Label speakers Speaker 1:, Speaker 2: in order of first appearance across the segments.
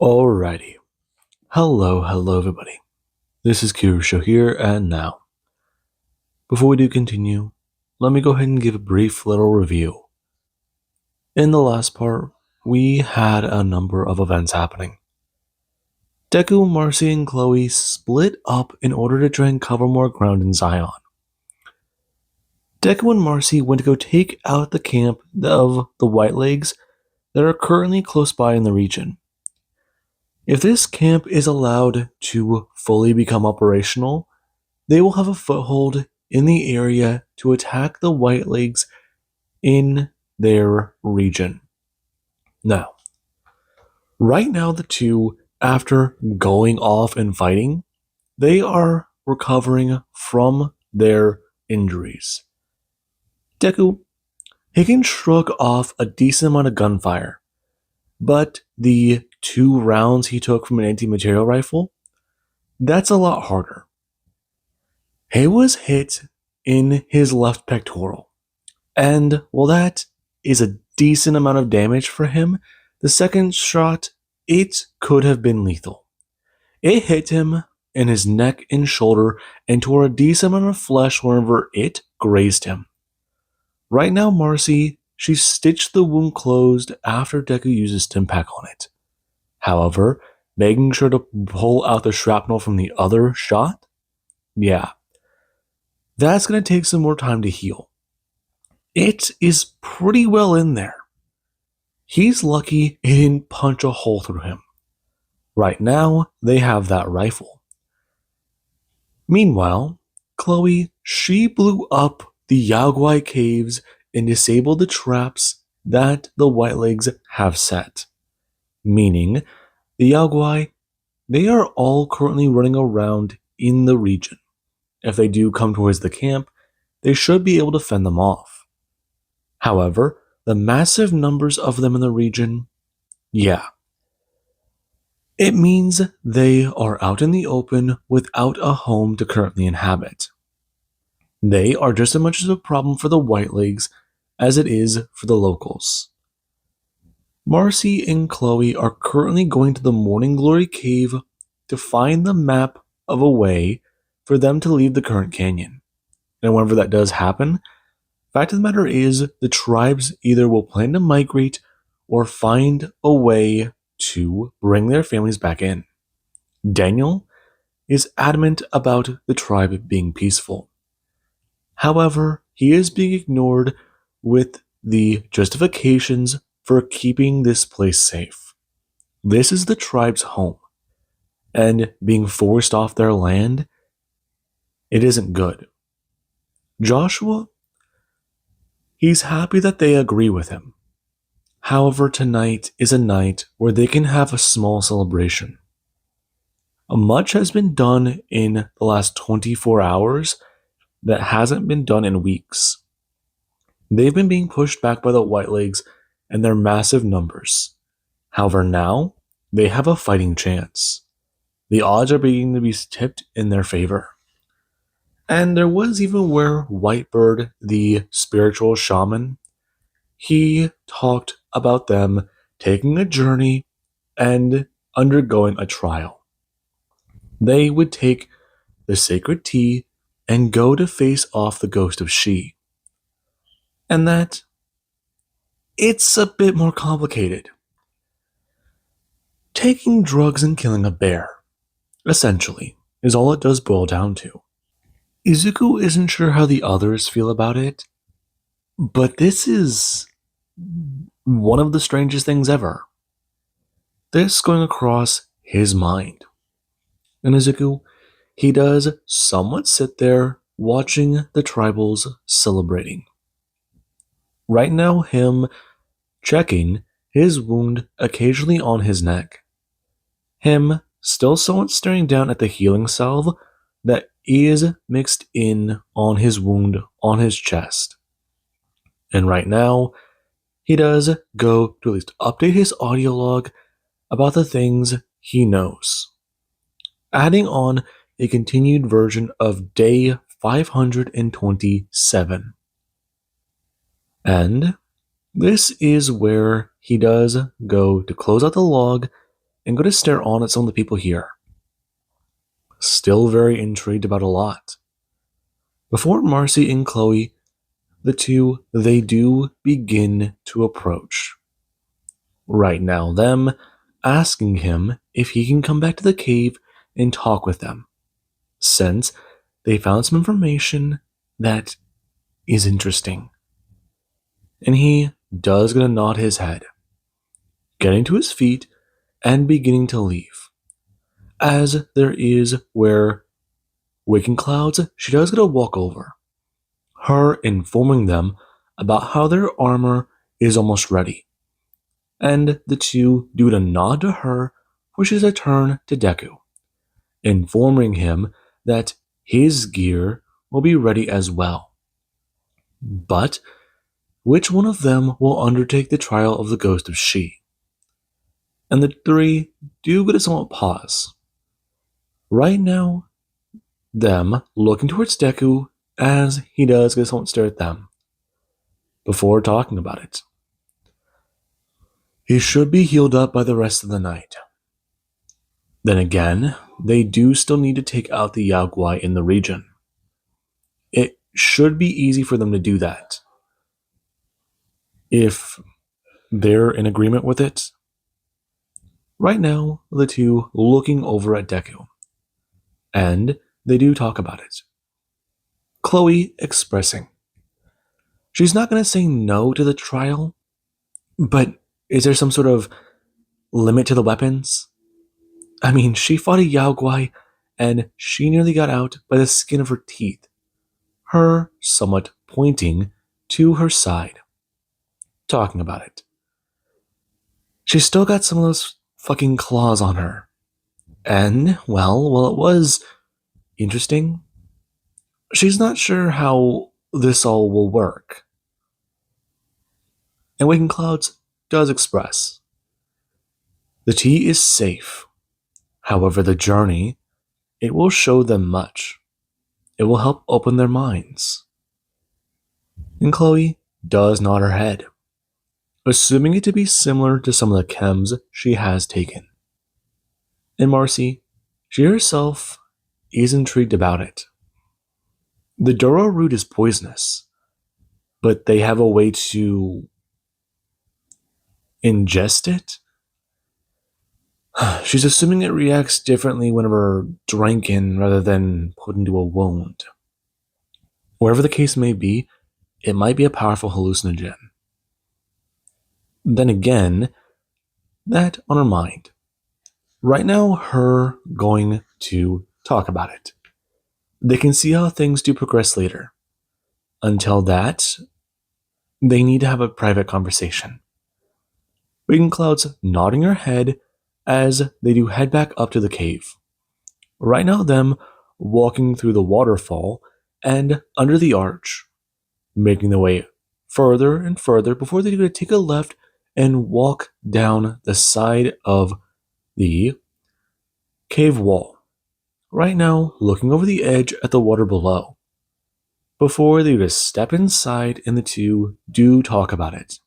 Speaker 1: Alrighty. Hello everybody. This is Kirusho here, and now, before we do continue, let me go ahead and give a brief little review. In the last part, we had a number of events happening. Deku, Marcy, and Chloe split up in order to try and cover more ground in Zion. Deku and Marcy went to go take out the camp of the Whitelegs that are currently close by in the region. If this camp is allowed to fully become operational, they will have a foothold in the area to attack the Whitelegs in their region. Now, right now, the two, after going off and fighting, they are recovering from their injuries. Deku, he can shrug off a decent amount of gunfire, but the 2 rounds he took from an anti-material rifle, that's a lot harder. He was hit in his left pectoral, and while that is a decent amount of damage for him, the second shot, it could have been lethal. It hit him in his neck and shoulder and tore a decent amount of flesh wherever it grazed him. Right now, Marcy, she stitched the wound closed after Deku uses Stimpack on it. However, making sure to pull out the shrapnel from the other shot, yeah, that's going to take some more time to heal. It is pretty well in there. He's lucky it didn't punch a hole through him. Right now, they have that rifle. Meanwhile, Chloe, she blew up the Yaoguai caves and disabled the traps that the Whitelegs have set. Meaning, the Yaoguai, they are all currently running around in the region. If they do come towards the camp, they should be able to fend them off. However, the massive numbers of them in the region, yeah. It means they are out in the open without a home to currently inhabit. They are just as much of a problem for the Whitelegs as it is for the locals. Marcy and Chloe are currently going to the Morning Glory Cave to find the map of a way for them to leave the current canyon. And whenever that does happen, fact of the matter is the tribes either will plan to migrate or find a way to bring their families back in. Daniel is adamant about the tribe being peaceful. However, he is being ignored with the justifications for keeping this place safe. This is the tribe's home, and being forced off their land, it isn't good. Joshua, he's happy that they agree with him. However, tonight is a night where they can have a small celebration. Much has been done in the last 24 hours that hasn't been done in weeks. They've been being pushed back by the Whitelegs and their massive numbers. However, now they have a fighting chance. The odds are beginning to be tipped in their favor. And there was even where Whitebird, the spiritual shaman, he talked about them taking a journey and undergoing a trial. They would take the sacred tea and go to face off the ghost of She. And that, it's a bit more complicated. Taking drugs and killing a bear, essentially, is all it does boil down to. Izuku isn't sure how the others feel about it, but this is one of the strangest things ever. This going across his mind. And Izuku, he does somewhat sit there watching the tribals celebrating. Right now, him checking his wound occasionally on his neck. Him still somewhat staring down at the healing salve that is mixed in on his wound on his chest. And right now, he does go to at least update his audio log about the things he knows, adding on a continued version of day 527. And this is where he does go to close out the log and go to stare on at some of the people here. Still very intrigued about a lot. Before Marcy and Chloe, they do begin to approach. Right now, them asking him if he can come back to the cave and talk with them, since they found some information that is interesting. And he does gonna nod his head, getting to his feet and beginning to leave. As there is where Waking Clouds, she does gonna walk over, her informing them about how their armor is almost ready. And the two do a nod to her, which is a turn to Deku, informing him that his gear will be ready as well. But which one of them will undertake the trial of the ghost of She? And the three do get a somewhat pause. Right now, them looking towards Deku as he does get somewhat stare at them before talking about it. He should be healed up by the rest of the night. Then again, they do still need to take out the Yaoguai in the region. It should be easy for them to do that if they're in agreement with it. Right now, the two looking over at Deku, and they do talk about it. Chloe expressing. She's not going to say no to the trial, but is there some sort of limit to the weapons? I mean, she fought a Yaoguai, and she nearly got out by the skin of her teeth, her somewhat pointing to her side, talking about it. She's still got some of those fucking claws on her. And, well, it was interesting. She's not sure how this all will work. And Waking Clouds does express. The tea is safe. However, the journey, it will show them much. It will help open their minds. And Chloe does nod her head, assuming it to be similar to some of the chems she has taken. And Marcy, she herself is intrigued about it. The Doro root is poisonous, but they have a way to ingest it? She's assuming it reacts differently whenever drinking rather than put into a wound. Wherever the case may be, it might be a powerful hallucinogen. Then again, that on her mind. Right now, her going to talk about it. They can see how things do progress later. Until that, they need to have a private conversation. Waking Clouds nodding her head as they do head back up to the cave. Right now, them walking through the waterfall and under the arch, making their way further and further before they do take a left and walk down the side of the cave wall. Right now, looking over the edge at the water below. Before they just step inside and the two do talk about it.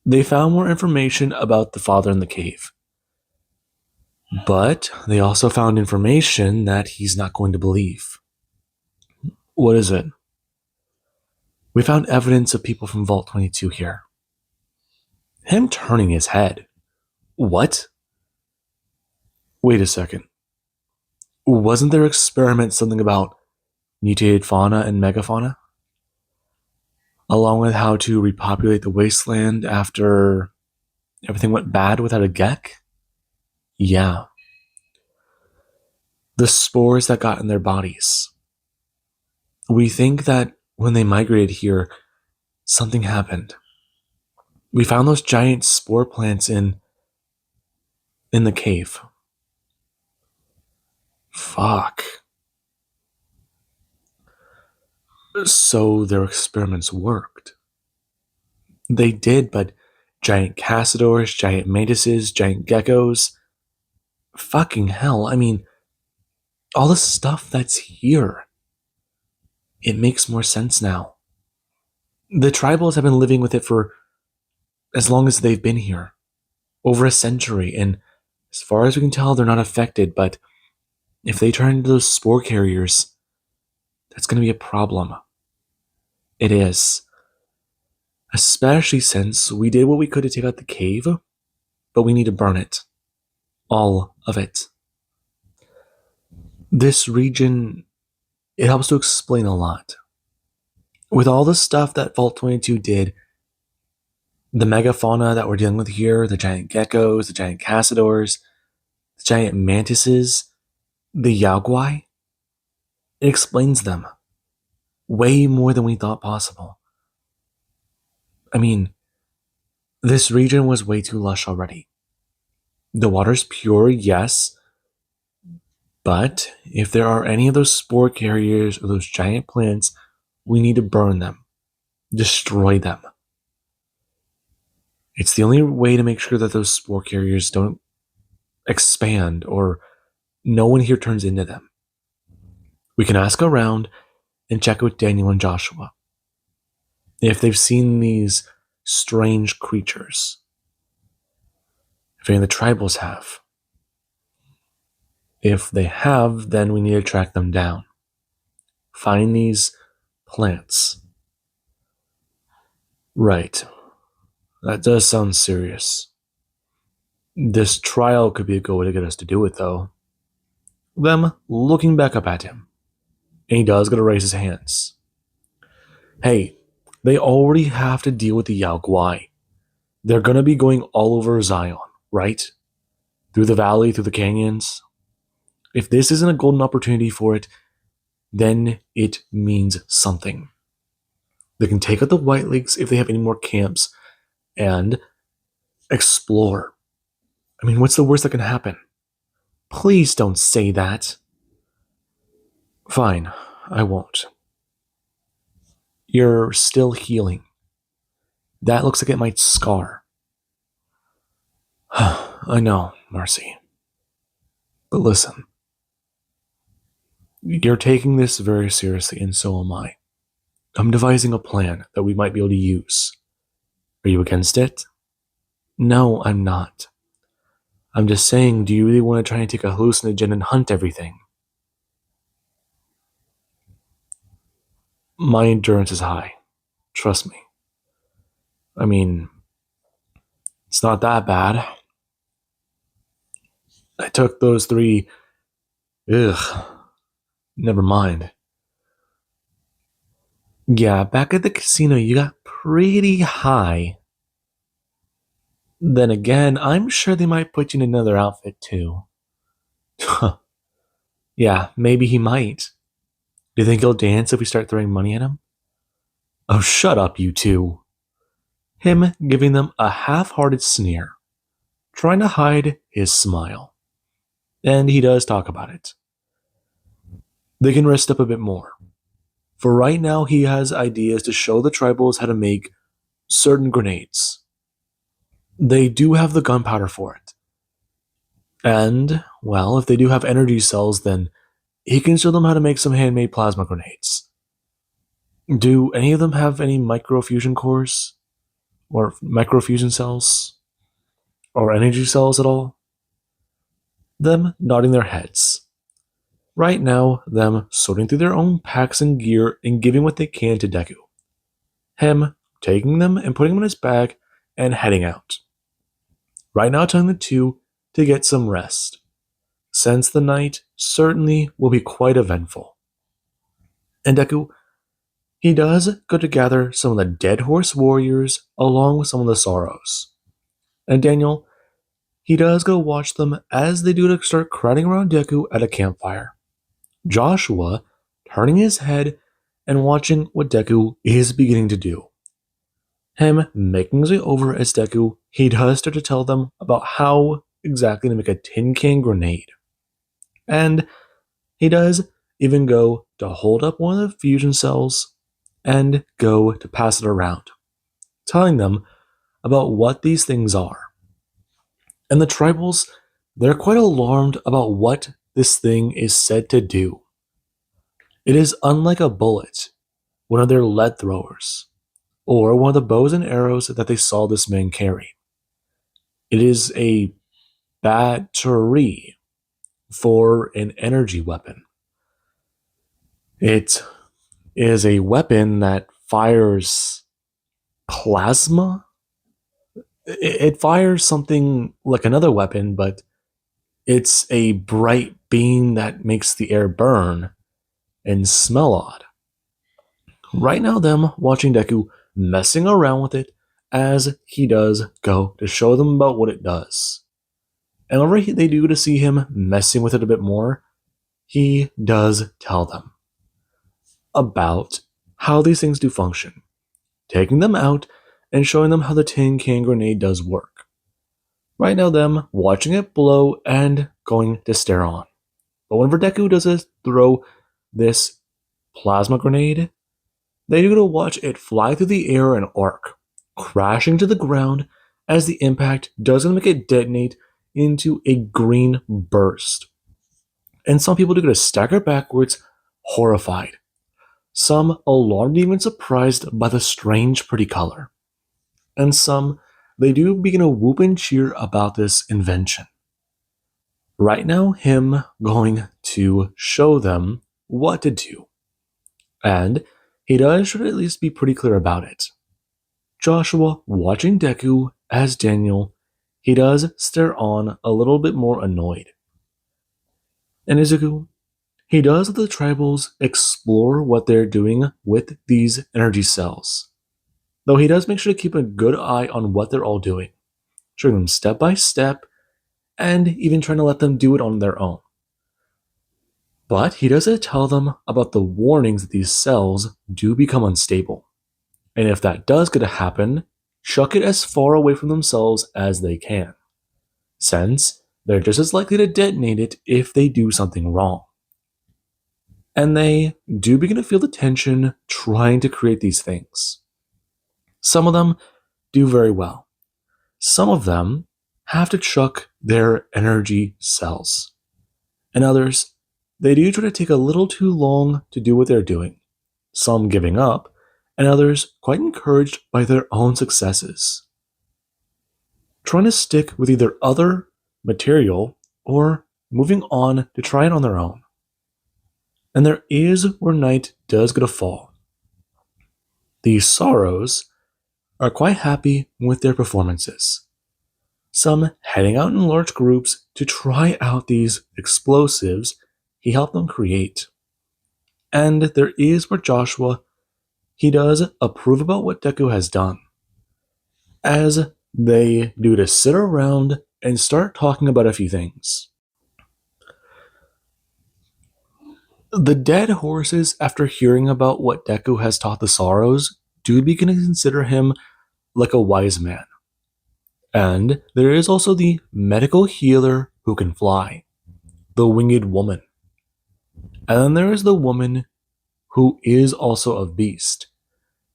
Speaker 1: They found more information about the father in the cave. But they also found information that he's not going to believe. What is it? We found evidence of people from Vault 22 here. Him turning his head. What? Wait a second. Wasn't their experiment something about mutated fauna and megafauna? Along with how to repopulate the wasteland after everything went bad without a Gek? Yeah. The spores that got in their bodies. We think that when they migrated here, something happened. We found those giant spore plants in the cave. Fuck. So their experiments worked. They did, but giant Cassadors, giant mantises, giant geckos. Fucking hell, I mean, all the stuff that's here. It makes more sense now. The tribals have been living with it for as long as they've been here. Over a century, and As far as we can tell, they're not affected, but if they turn into those spore carriers, that's going to be a problem. It is. Especially since we did what we could to take out the cave, but we need to burn it. All of it. This region, it helps to explain a lot. With all the stuff that Vault 22 did, the megafauna that we're dealing with here, the giant geckos, the giant cassadors, the giant mantises, the yaguai, it explains them way more than we thought possible. I mean, this region was way too lush already. The water's pure, yes, but if there are any of those spore carriers or those giant plants, we need to burn them, destroy them. It's the only way to make sure that those spore carriers don't expand or no one here turns into them. We can ask around and check with Daniel and Joshua if they've seen these strange creatures. If any of the tribals have. If they have, then we need to track them down. Find these plants. Right. That does sound serious. This trial could be a good way to get us to do it, though. Them looking back up at him. And he does gotta raise his hands. Hey, they already have to deal with the Yao Guai. They're gonna be going all over Zion, right? Through the valley, through the canyons. If this isn't a golden opportunity for it, then it means something. They can take out the White Leagues if they have any more camps and explore. I mean, what's the worst that can happen? Please don't say that. Fine, I won't. You're still healing. That looks like it might scar. I know, Marcy. But listen. You're taking this very seriously, and so am I. I'm devising a plan that we might be able to use. Are you against it? No, I'm not. I'm just saying, do you really want to try and take a hallucinogen and hunt everything? My endurance is high. Trust me. I mean, it's not that bad. I took those 3. Ugh. Never mind. Yeah, back at the casino, you got pretty high. Then again, I'm sure they might put you in another outfit too. Yeah, maybe he might. Do you think he'll dance if we start throwing money at him? Oh, shut up, you two. Him giving them a half-hearted sneer, trying to hide his smile. And he does talk about it. They can rest up a bit more. For right now, he has ideas to show the tribals how to make certain grenades. They do have the gunpowder for it. And, well, if they do have energy cells, then he can show them how to make some handmade plasma grenades. Do any of them have any microfusion cores? Or microfusion cells? Or energy cells at all? Them nodding their heads. Right now, them sorting through their own packs and gear and giving what they can to Deku. Him taking them and putting them in his bag and heading out. Right now, telling the two to get some rest, since the night certainly will be quite eventful. And Deku, he does go to gather some of the Dead Horse warriors along with some of the Sorrows. And Daniel, he does go watch them as they do to start crowding around Deku at a campfire. Joshua turning his head and watching what Deku is beginning to do. Him making his way over as Deku, he does start to tell them about how exactly to make a tin can grenade. And he does even go to hold up one of the fusion cells and go to pass it around, telling them about what these things are. And the tribals, they're quite alarmed about what this thing is said to do. It is unlike a bullet, one of their lead throwers, or one of the bows and arrows that they saw this man carry. It is a battery for an energy weapon. It is a weapon that fires plasma. It fires something like another weapon, but it's a bright beam that makes the air burn and smell odd. Right now, them watching Deku messing around with it as he does go to show them about what it does. And whenever they do to see him messing with it a bit more, he does tell them about how these things do function, taking them out and showing them how the tin can grenade does work. Right now, them watching it blow and going to stare on. But whenever Deku does throw this plasma grenade, they do to watch it fly through the air and arc, crashing to the ground as the impact does make it detonate into a green burst. And some people do get to stagger backwards, horrified. Some alarmed, even surprised by the strange, pretty color. And some, they do begin to whoop and cheer about this invention. Right now, him going to show them what to do. And he should at least be pretty clear about it. Joshua, watching Deku as Daniel, he does stare on a little bit more annoyed. And Izuku, he does let the tribals explore what they're doing with these energy cells. Though he does make sure to keep a good eye on what they're all doing, showing them step by step, and even trying to let them do it on their own. But he does tell them about the warnings that these cells do become unstable. And if that does get to happen, chuck it as far away from themselves as they can, since they're just as likely to detonate it if they do something wrong. And they do begin to feel the tension trying to create these things. Some of them do very well. Some of them have to chuck their energy cells. And others, they do try to take a little too long to do what they're doing, some giving up, and others quite encouraged by their own successes, trying to stick with either other material or moving on to try it on their own. And there is where night does get a fall. The Sorrows are quite happy with their performances, some heading out in large groups to try out these explosives he helped them create. And there is where Joshua, he does approve about what Deku has done, as they do to sit around and start talking about a few things. The dead horses, after hearing about what Deku has taught the Sorrows, do begin to consider him like a wise man. And there is also the medical healer who can fly, the winged woman. And then there is the woman who is also a beast,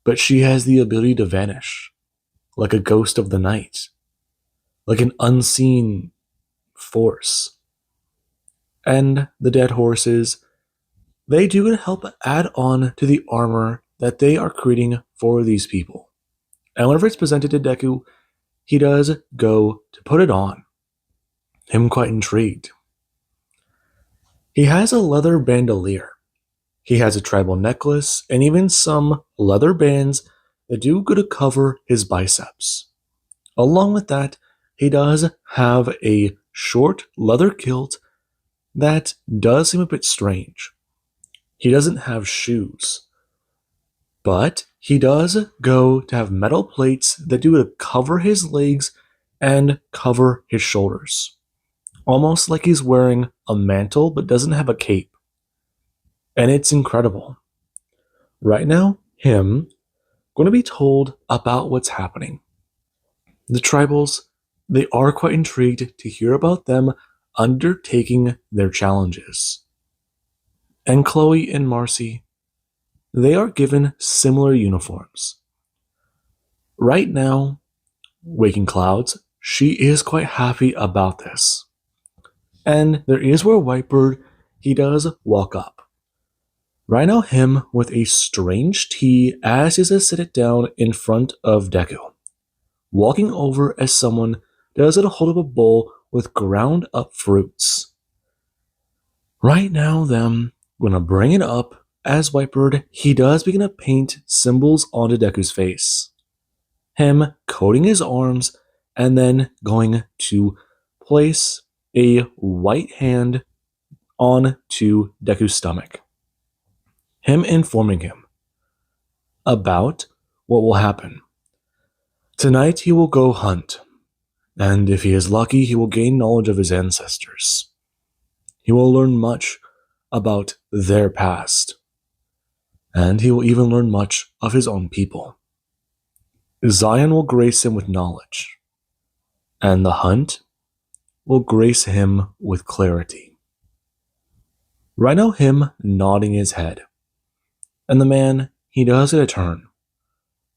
Speaker 1: but she has the ability to vanish, like a ghost of the night, like an unseen force. And the dead horses, they do help add on to the armor that they are creating for these people. And whenever it's presented to Deku, he does go to put it on, him quite intrigued. He has a leather bandolier. He has a tribal necklace, and even some leather bands that do go to cover his biceps. Along with that, he does have a short leather kilt that does seem a bit strange. He doesn't have shoes, but he does go to have metal plates that do to cover his legs and cover his shoulders. Almost like he's wearing a mantle but doesn't have a cape. And it's incredible. Right now, him going to be told about what's happening. The tribals, they are quite intrigued to hear about them undertaking their challenges. And Chloe and Marcy, they are given similar uniforms. Right now, Waking Clouds, she is quite happy about this. And there is where Whitebird, he does walk up. Right now, him with a strange tea as he says sit it down in front of Deku, walking over as someone does get a hold of a bowl with ground up fruits. Right now, them gonna bring it up as Whitebird, he does begin to paint symbols onto Deku's face. Him coating his arms and then going to place a white hand onto Deku's stomach. Him informing him about what will happen. Tonight he will go hunt, and if he is lucky, he will gain knowledge of his ancestors. He will learn much about their past, and he will even learn much of his own people. Zion will grace him with knowledge, and the hunt will grace him with clarity. Right now, him nodding his head, and the man, he does get a turn.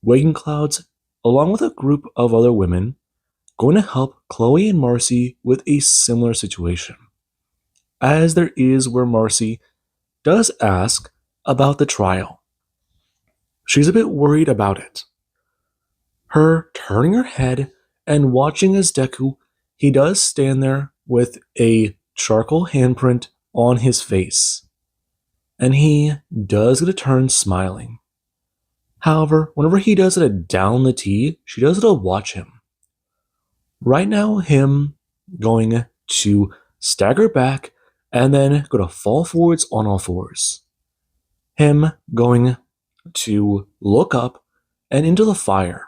Speaker 1: Waking Clouds, along with a group of other women, going to help Chloe and Marcy with a similar situation. As there is where Marcy does ask about the trial. She's a bit worried about it. Her turning her head and watching as Deku, he does stand there with a charcoal handprint on his face. And he does get a turn smiling. However, whenever he does it down the T, she does it to watch him. Right now, him going to stagger back and then go to fall forwards on all fours. Him going to look up and into the fire.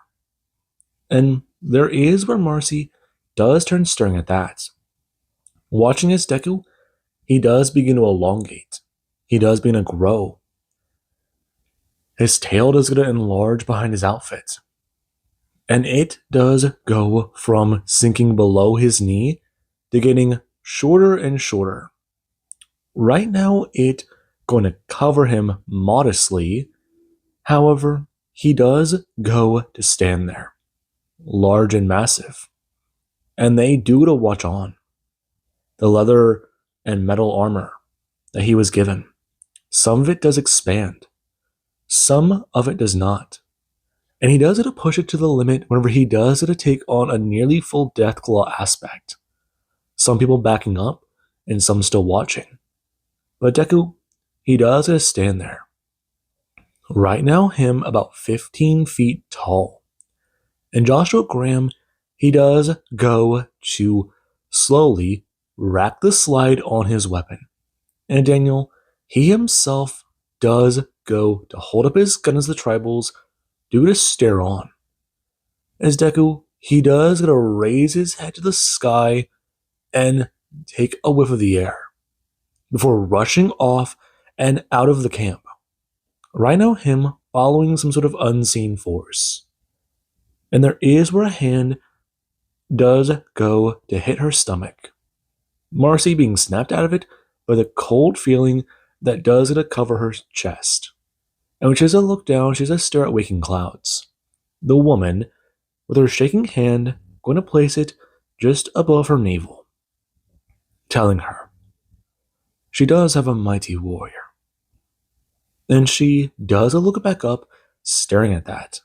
Speaker 1: And there is where Marcy does turn staring at that. Watching his Deku, he does begin to elongate. He does begin to grow. His tail does get to enlarge behind his outfit. And it does go from sinking below his knee to getting shorter and shorter. Right now, it going to cover him modestly. However, he does go to stand there, large and massive. And they do to watch on. The leather and metal armor that he was given, some of it does expand. Some of it does not. And he does it to push it to the limit whenever he does it to take on a nearly full Deathclaw aspect. Some people backing up, and some still watching. But Deku, he does it to stand there. Right now, him about 15 feet tall. And Joshua Graham, he does go to slowly rack the slide on his weapon. And Daniel, he himself does go to hold up his gun as the tribals do to stare on. As Deku, he does get to raise his head to the sky and take a whiff of the air before rushing off and out of the camp. Right now, him following some sort of unseen force. And there is where a hand does go to hit her stomach. Marcy being snapped out of it by the cold feeling that does get to cover her chest. And when she has a look down, she has a stare at Waking Clouds. The woman, with her shaking hand, going to place it just above her navel, telling her she does have a mighty warrior. Then she does a look back up, staring at that,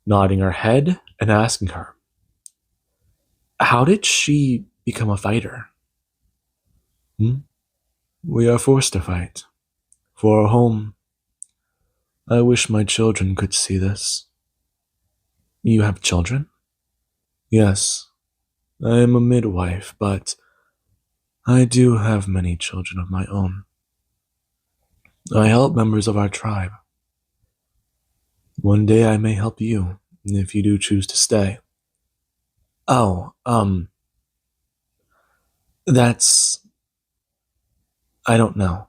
Speaker 1: nodding her head and asking her, how did she become a fighter? We are forced to fight. For our home. I wish my children could see this. You have children? Yes. I am a midwife, but I do have many children of my own. I help members of our tribe. One day I may help you, if you do choose to stay. Oh, that's... I don't know.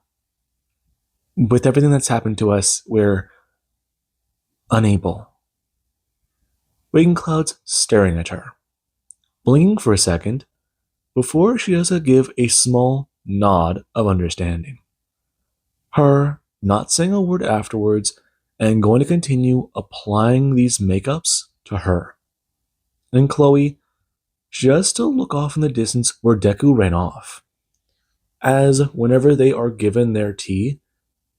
Speaker 1: With everything that's happened to us, we're unable. Waking Clouds staring at her, blinking for a second, before she does give a small nod of understanding. Her not saying a word afterwards, and going to continue applying these makeups to her. And Chloe, just to look off in the distance where Deku ran off. As whenever they are given their tea,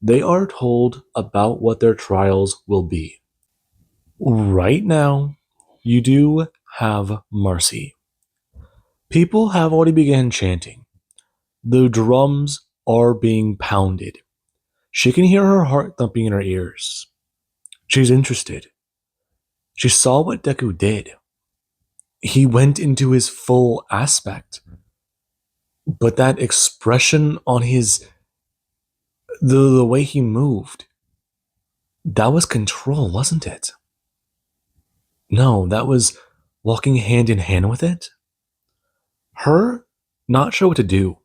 Speaker 1: they are told about what their trials will be. Right now, you do have Marcy. People have already begun chanting. The drums are being pounded. She can hear her heart thumping in her ears. She's interested. She saw what Deku did. He went into his full aspect. But that expression on the way he moved, that was control, wasn't it? No, that was walking hand in hand with it. Her not sure what to do.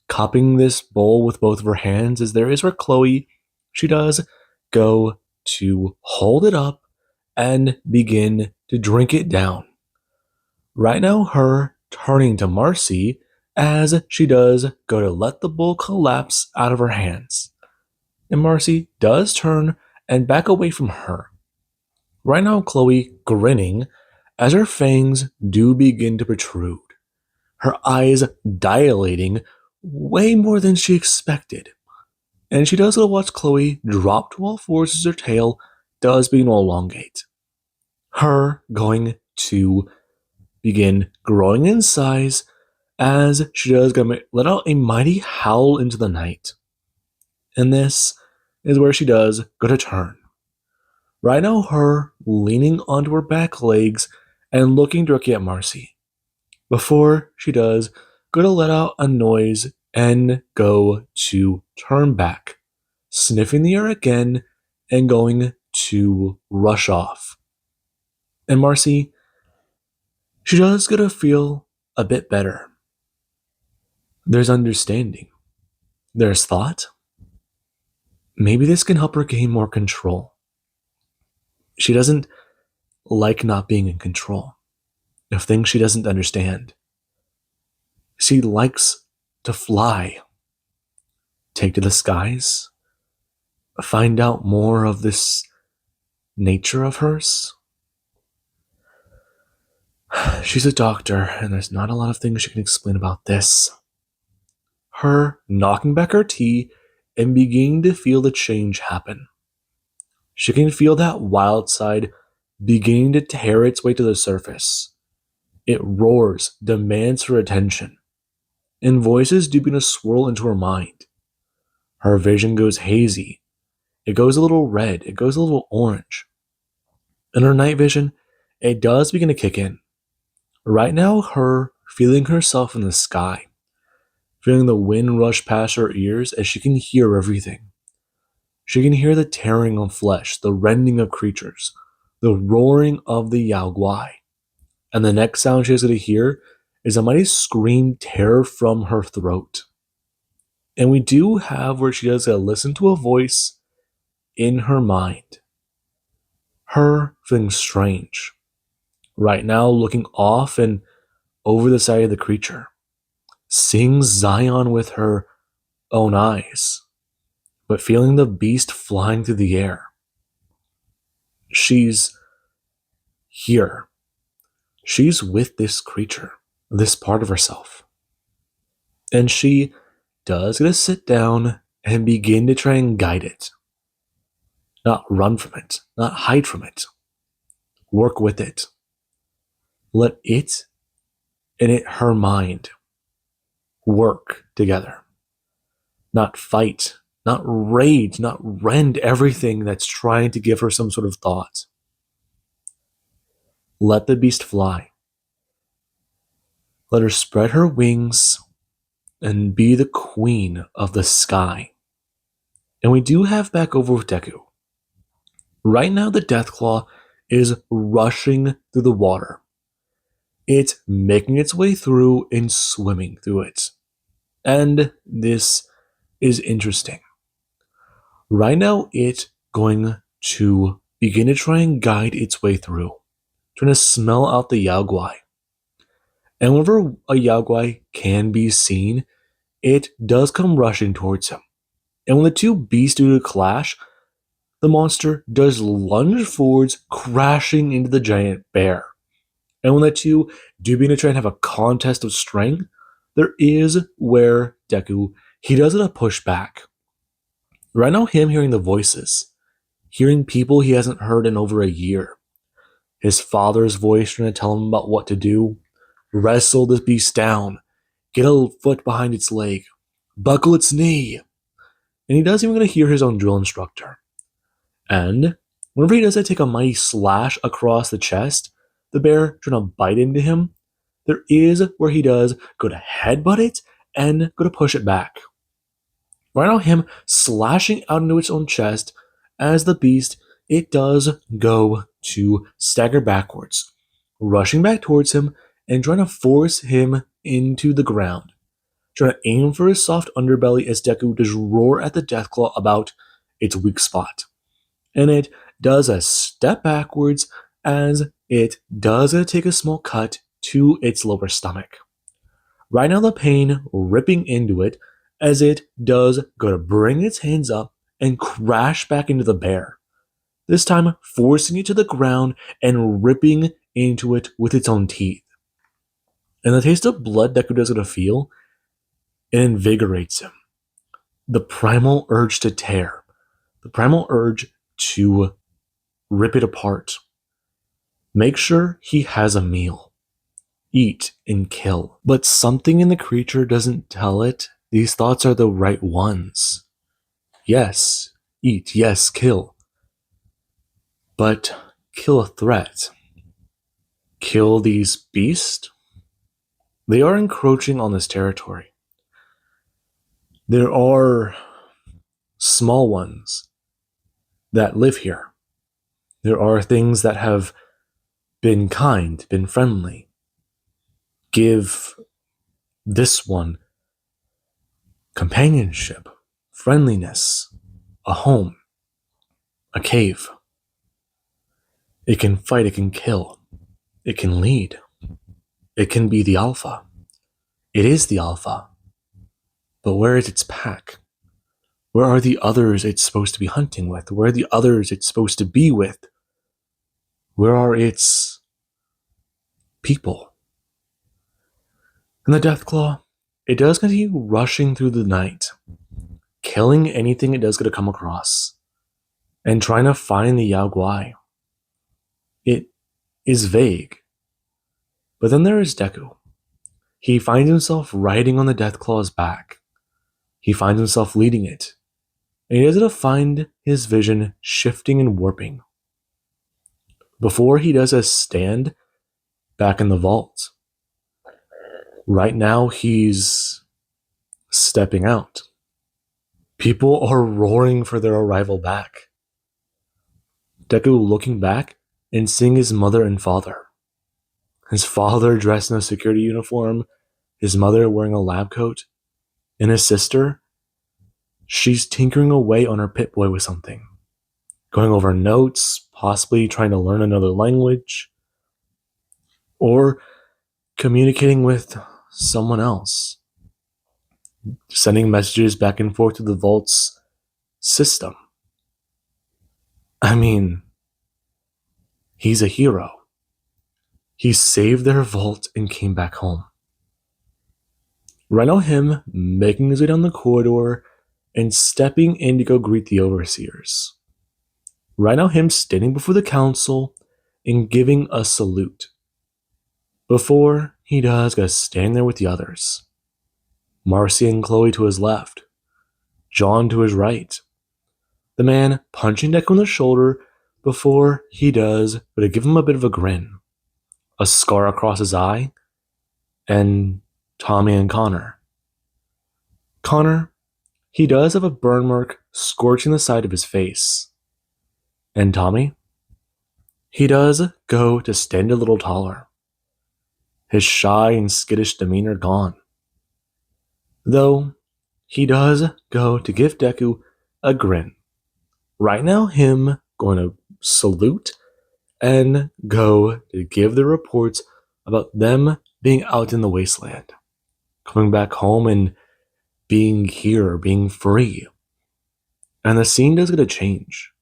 Speaker 1: Cupping this bowl with both of her hands as there is where Chloe, she does go to hold it up and begin to drink it down. Right now, her turning to Marcy as she does go to let the bowl collapse out of her hands. And Marcy does turn and back away from her. Right now, Chloe grinning as her fangs do begin to protrude, her eyes dilating way more than she expected. And she does watch Chloe drop to all fours as her tail does begin to elongate. Her going to begin growing in size as she does let out a mighty howl into the night. And this is where she does go to turn. Right now, her leaning onto her back legs and looking directly at Marcy. Before she does go to let out a noise and go to turn back, sniffing the air again and going to rush off. And Marcy, she does get to feel a bit better. There's understanding. There's thought. Maybe this can help her gain more control. She doesn't like not being in control of things she doesn't understand. She likes to fly, take to the skies, find out more of this nature of hers. She's a doctor, and there's not a lot of things she can explain about this. Her knocking back her tea and beginning to feel the change happen. She can feel that wild side beginning to tear its way to the surface. It roars, demands her attention, and voices do begin to swirl into her mind. Her vision goes hazy. It goes a little red. It goes a little orange. And her night vision, it does begin to kick in. Right now, her feeling herself in the sky, feeling the wind rush past her ears as she can hear everything. She can hear the tearing of flesh, the rending of creatures, the roaring of the Yao Guai. And the next sound she is going to hear is a mighty scream tear from her throat. And we do have where she does listen to a voice in her mind. Her feeling strange. Right now, looking off and over the side of the creature, seeing Zion with her own eyes, but feeling the beast flying through the air. She's here. She's with this creature, this part of herself. And she does get to sit down and begin to try and guide it. Not run from it, not hide from it. Work with it. Let it and her mind work together. Not fight, not rage, not rend everything that's trying to give her some sort of thought. Let the beast fly. Let her spread her wings and be the queen of the sky. And we do have back over with Deku. Right now, the Deathclaw is rushing through the water. It's making its way through and swimming through it. And this is interesting. Right now, it's going to begin to try and guide its way through, trying to smell out the Yao Guai. And whenever a Yao Guai can be seen, it does come rushing towards him. And when the two beasts do to clash, the monster does lunge forwards, crashing into the giant bear. And when the two do begin to try and have a contest of strength, there is where Deku, he does it a push back. Right now, him hearing the voices, hearing people he hasn't heard in over a year, his father's voice trying to tell him about what to do, wrestle this beast down, get a foot behind its leg, buckle its knee. And he does even get to hear his own drill instructor. And whenever he does that, take a mighty slash across the chest, the bear trying to bite into him, there is where he does go to headbutt it and go to push it back. Right now, him slashing out into its own chest as the beast, it does go to stagger backwards, rushing back towards him and trying to force him into the ground. Trying to aim for his soft underbelly as Deku does roar at the Deathclaw about its weak spot. And it does a step backwards as it does take a small cut to its lower stomach. Right now, the pain ripping into it as it does go to bring its hands up and crash back into the bear. This time, forcing it to the ground and ripping into it with its own teeth. And the taste of blood Deku does get to feel, it invigorates him. The primal urge to tear, the primal urge to rip it apart. Make sure he has a meal. Eat and kill. But something in the creature doesn't tell it these thoughts are the right ones. Yes, eat, yes, kill. But kill a threat. Kill these beasts? They are encroaching on this territory. There are small ones that live here. There are things that have been kind, been friendly. Give this one companionship, friendliness, a home, a cave. It can fight, it can kill, it can lead. It can be the alpha. It is the alpha. But where is its pack? Where are the others it's supposed to be hunting with? Where are the others it's supposed to be with? Where are its people? And the Deathclaw, it does continue rushing through the night, killing anything it does get to come across, and trying to find the Yao Guai. It is vague. But then there is Deku. He finds himself riding on the Deathclaw's back. He finds himself leading it. And he does it to find his vision shifting and warping. Before he does a stand back in the vault. Right now he's stepping out. People are roaring for their arrival back. Deku looking back and seeing his mother and father. His father dressed in a security uniform, his mother wearing a lab coat, and his sister, she's tinkering away on her Pip-Boy with something. Going over notes, possibly trying to learn another language, or communicating with someone else. Sending messages back and forth to the vault's system. I mean, he's a hero. He saved their vault and came back home. Right now, him making his way down the corridor and stepping in to go greet the overseers. Right now, him standing before the council and giving a salute. Before he does, gotta stand there with the others. Marcy and Chloe to his left. John to his right. The man punching Deku in the shoulder before he does, but to give him a bit of a grin. A scar across his eye, and Tommy and Connor. Connor, he does have a burn mark scorching the side of his face. And Tommy, he does go to stand a little taller. His shy and skittish demeanor gone. Though, he does go to give Deku a grin. Right now, him going to salute and go to give the reports about them being out in the wasteland, coming back home and being here, being free. And the scene does get a change.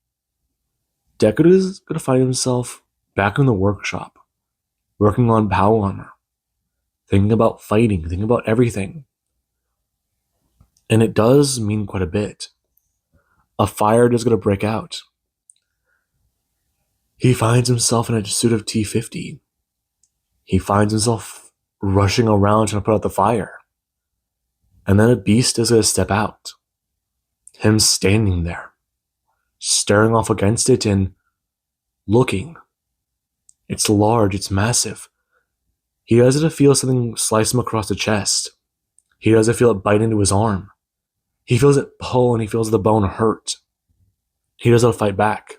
Speaker 1: Deku is going to find himself back in the workshop, working on power armor, thinking about fighting, thinking about everything. And it does mean quite a bit. A fire is going to break out. He finds himself in a suit of T-50. He finds himself rushing around trying to put out the fire. And then a beast is going to step out. Him standing there, staring off against it and looking. It's large, it's massive. He doesn't feel something slice him across the chest. He doesn't feel it bite into his arm. He feels it pull and he feels the bone hurt. He doesn't fight back,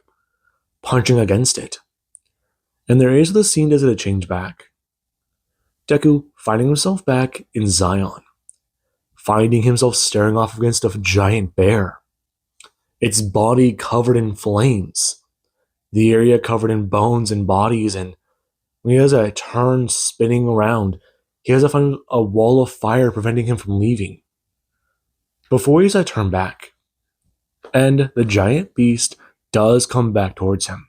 Speaker 1: punching against it. And there is the scene does it change back. Deku finding himself back in Zion, finding himself staring off against a giant bear, its body covered in flames, the area covered in bones and bodies, and when he has a turn spinning around, he has to find a wall of fire preventing him from leaving. Before he has to turn back, and the giant beast does come back towards him.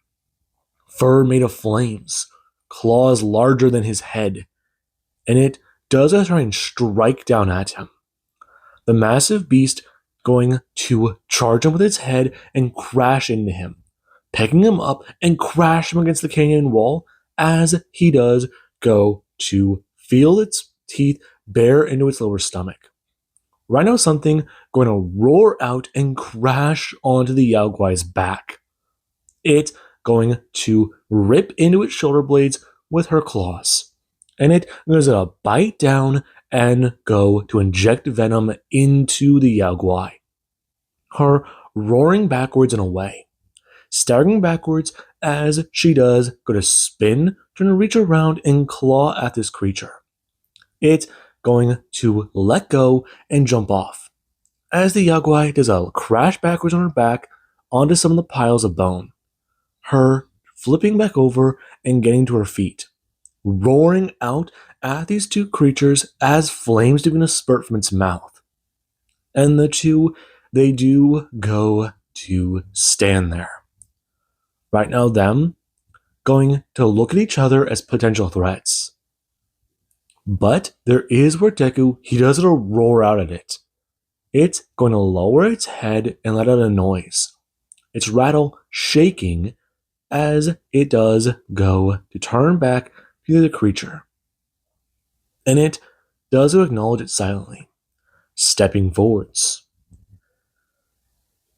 Speaker 1: Fur made of flames, claws larger than his head, and it does try and strike down at him. The massive beast going to charge him with its head and crash into him, picking him up and crash him against the canyon wall as he does go to feel its teeth bare into its lower stomach. Right now, something going to roar out and crash onto the Yao Guai's back. It going to rip into its shoulder blades with her claws. And it goes to bite down and go to inject venom into the Yao Guai. Her roaring backwards and away. Staggering backwards as she does go to spin, trying to reach around and claw at this creature. It's going to let go and jump off. As the Yao Guai does a crash backwards on her back onto some of the piles of bone. Her flipping back over and getting to her feet. Roaring out at these two creatures as flames begin to spurt from its mouth. And the two, they do go to stand there. Right now, them going to look at each other as potential threats. But there is where Deku, he does it to roar out at it. It's going to lower its head and let out a noise. Its rattle shaking as it does go to turn back to the creature. And it does acknowledge it silently, stepping forwards.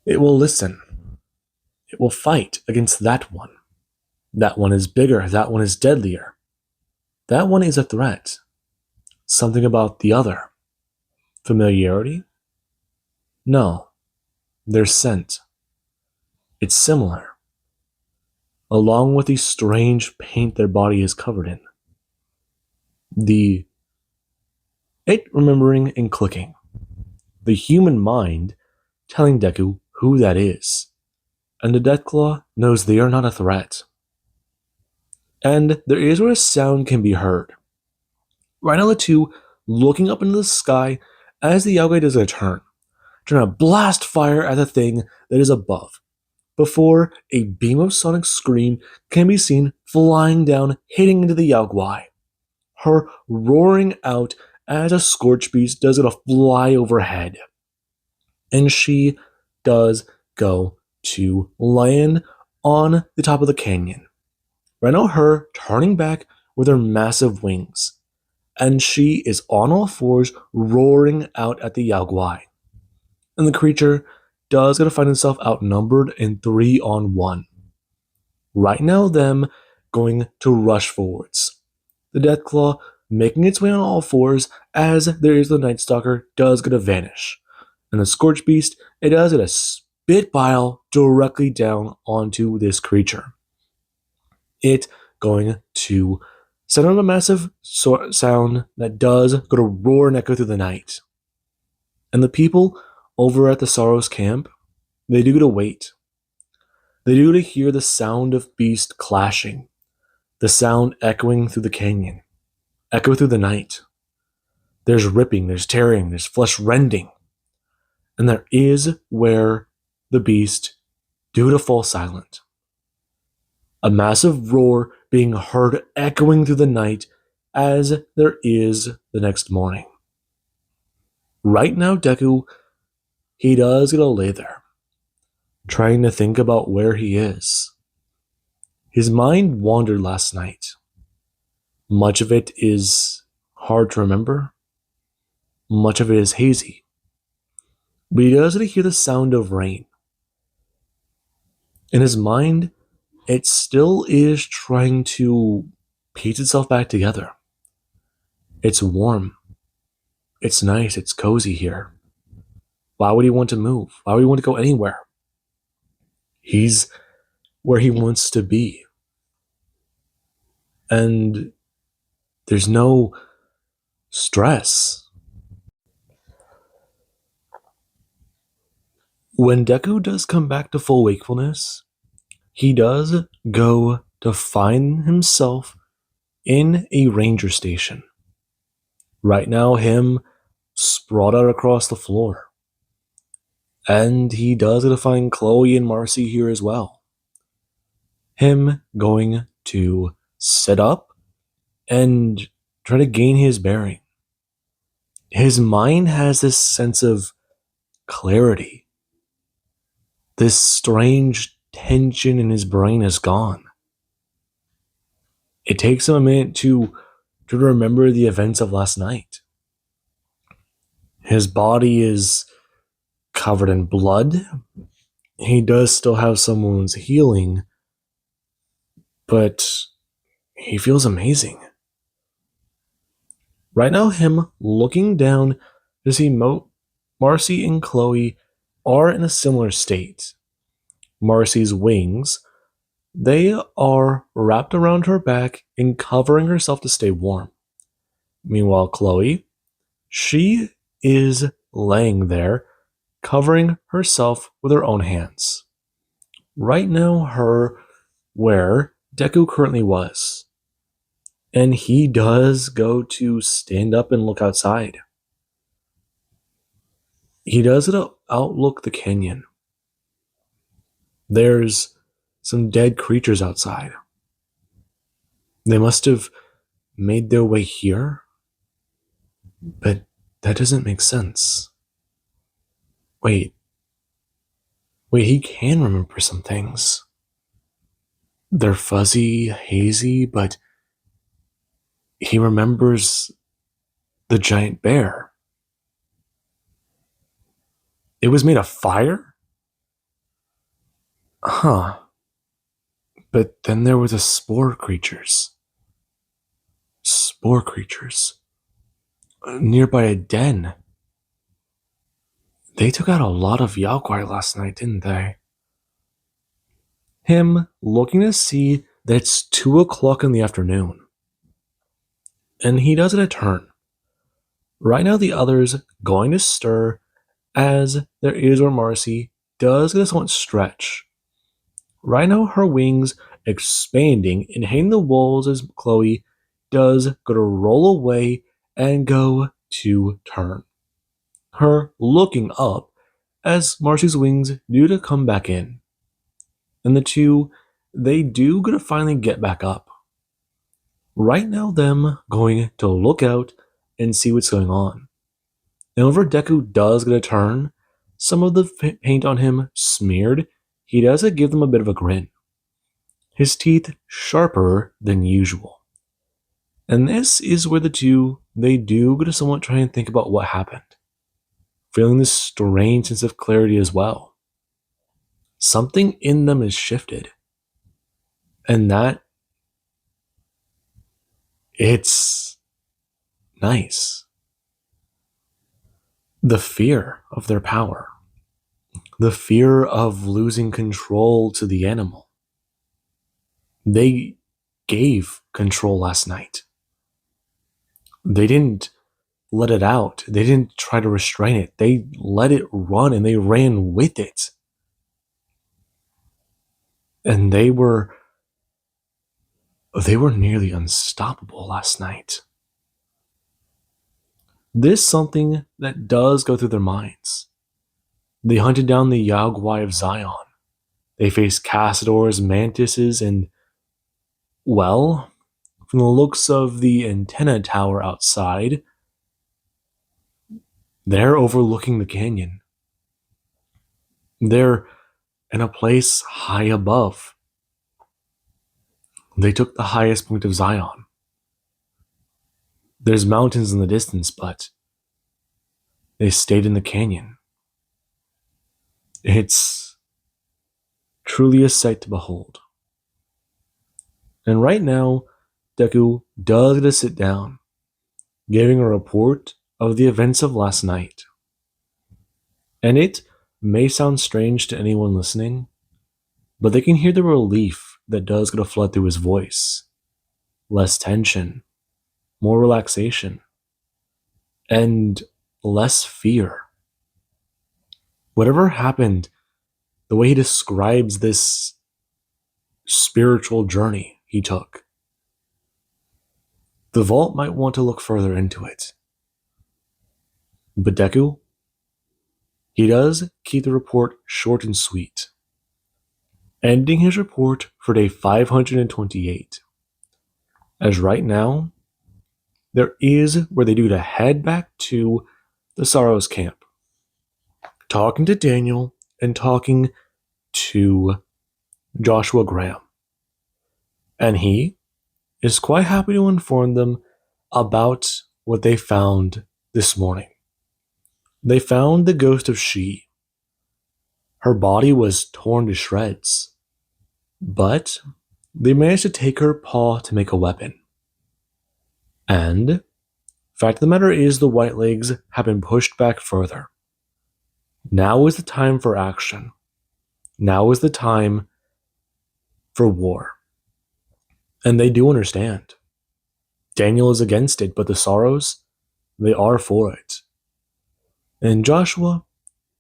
Speaker 1: It will listen. It will fight against that one. That one is bigger. That one is deadlier. That one is a threat. Something about the other. Familiarity? No. Their scent. It's similar. Along with the strange paint their body is covered in. It remembering and clicking. The human mind telling Deku who that is. And the Deathclaw knows they are not a threat. And there is where a sound can be heard. Right now the two looking up into the sky as the Yao Guai does a turn, trying to blast fire at the thing that is above, before a beam of sonic scream can be seen flying down, hitting into the Yao Guai. Her roaring out as a scorch beast does it a fly overhead. And she does go to land on the top of the canyon. Right now her turning back with her massive wings. And she is on all fours roaring out at the Yao Guai. And the creature does get to find itself outnumbered in 3-on-1. Right now them going to rush forwards. The Deathclaw making its way on all fours as there is the Night Stalker does get to vanish. And the Scorch Beast, it does get a spit bile directly down onto this creature. It going to send out a massive sound that does go to roar and echo through the night. And the people over at the Sorrows camp, they do get to wait. They do get to hear the sound of beast clashing, the sound echoing through the canyon, echo through the night. There's ripping, there's tearing, there's flesh rending. And there is where the beast do to fall silent. A massive roar being heard echoing through the night as there is the next morning. Right now, Deku, he does get to lay there, trying to think about where he is. His mind wandered last night. Much of it is hard to remember. Much of it is hazy. But he does hear the sound of rain. In his mind, it still is trying to piece itself back together. It's warm. It's nice. It's cozy here. Why would he want to move? Why would he want to go anywhere? He's where he wants to be. And there's no stress. When Deku does come back to full wakefulness, he does go to find himself in a ranger station. Right now, him sprawled out across the floor. And he does get to find Chloe and Marcy here as well. Him going to sit up and try to gain his bearing. His mind has this sense of clarity. This strange tension in his brain is gone. It takes him a minute to remember the events of last night. His body is covered in blood. He does still have some wounds healing, but he feels amazing. Right now, him looking down to see Marcy and Chloe are in a similar state. Marcy's wings, they are wrapped around her back and covering herself to stay warm. Meanwhile, Chloe, she is laying there, covering herself with her own hands. Right now, her where Deku currently was. And he does go to stand up and look outside. He does outlook the canyon. There's some dead creatures outside. They must have made their way here, but that doesn't make sense. Wait, he can remember some things. They're fuzzy, hazy, but he remembers the giant bear. It was made of fire? Huh. But then there were the spore creatures. Spore creatures. Nearby a den. They took out a lot of Yaoguai last night, didn't they? Him looking to see that it's 2 o'clock in the afternoon. And he does it a turn. Right now the others going to stir as there is where Marcy does get a somewhat stretch. Right now her wings expanding and hitting the walls as Chloe does go to roll away and go to turn. Her looking up as Marcy's wings do to come back in. And the two, they do go to finally get back up. Right now them going to look out and see what's going on. And whenever Deku does get a turn, some of the paint on him smeared, he does give them a bit of a grin. His teeth sharper than usual. And this is where the two, they do get to somewhat try and think about what happened. Feeling this strange sense of clarity as well. Something in them is shifted. And that, it's nice. The fear of their power. The fear of losing control to the animal. They gave control last night. They didn't let it out. They didn't try to restrain it. They let it run and they ran with it. And they were nearly unstoppable last night. This is something that does go through their minds. They hunted down the Yaoguai of Zion. They faced Cassadors, Mantises, and, well, from the looks of the antenna tower outside, they're overlooking the canyon. They're in a place high above. They took the highest point of Zion. There's mountains in the distance, but they stayed in the canyon. It's truly a sight to behold. And right now, Deku does get to sit down, giving a report of the events of last night. And it may sound strange to anyone listening, but they can hear the relief that does get to flood through his voice. Less tension, more relaxation, and less fear. Whatever happened, the way he describes this spiritual journey he took, the vault might want to look further into it. But Deku, he does keep the report short and sweet, ending his report for day 528. As right now, there is where they do to head back to the Sorrows camp, talking to Daniel and talking to Joshua Graham. And he is quite happy to inform them about what they found this morning. They found the ghost of She. Her body was torn to shreds, but they managed to take her paw to make a weapon. And fact of the matter is, the White Legs have been pushed back further. Now is the time for action. Now is the time for war. And they do understand. Daniel is against it, but the Sorrows, they are for it. And Joshua,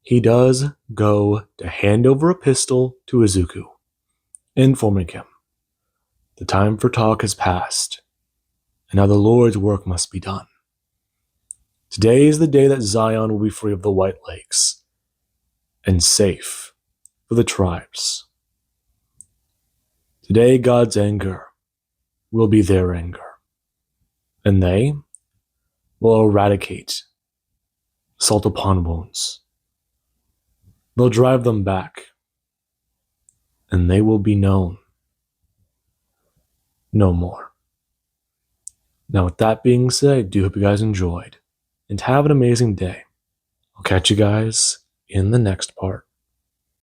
Speaker 1: he does go to hand over a pistol to Izuku, informing him the time for talk has passed, and now the Lord's work must be done. Today is the day that Zion will be free of the White Lakes and safe for the tribes. Today, God's anger will be their anger, and they will eradicate salt upon wounds. They'll drive them back, and they will be known no more. Now, with that being said, I do hope you guys enjoyed, and have an amazing day. I'll catch you guys in the next part.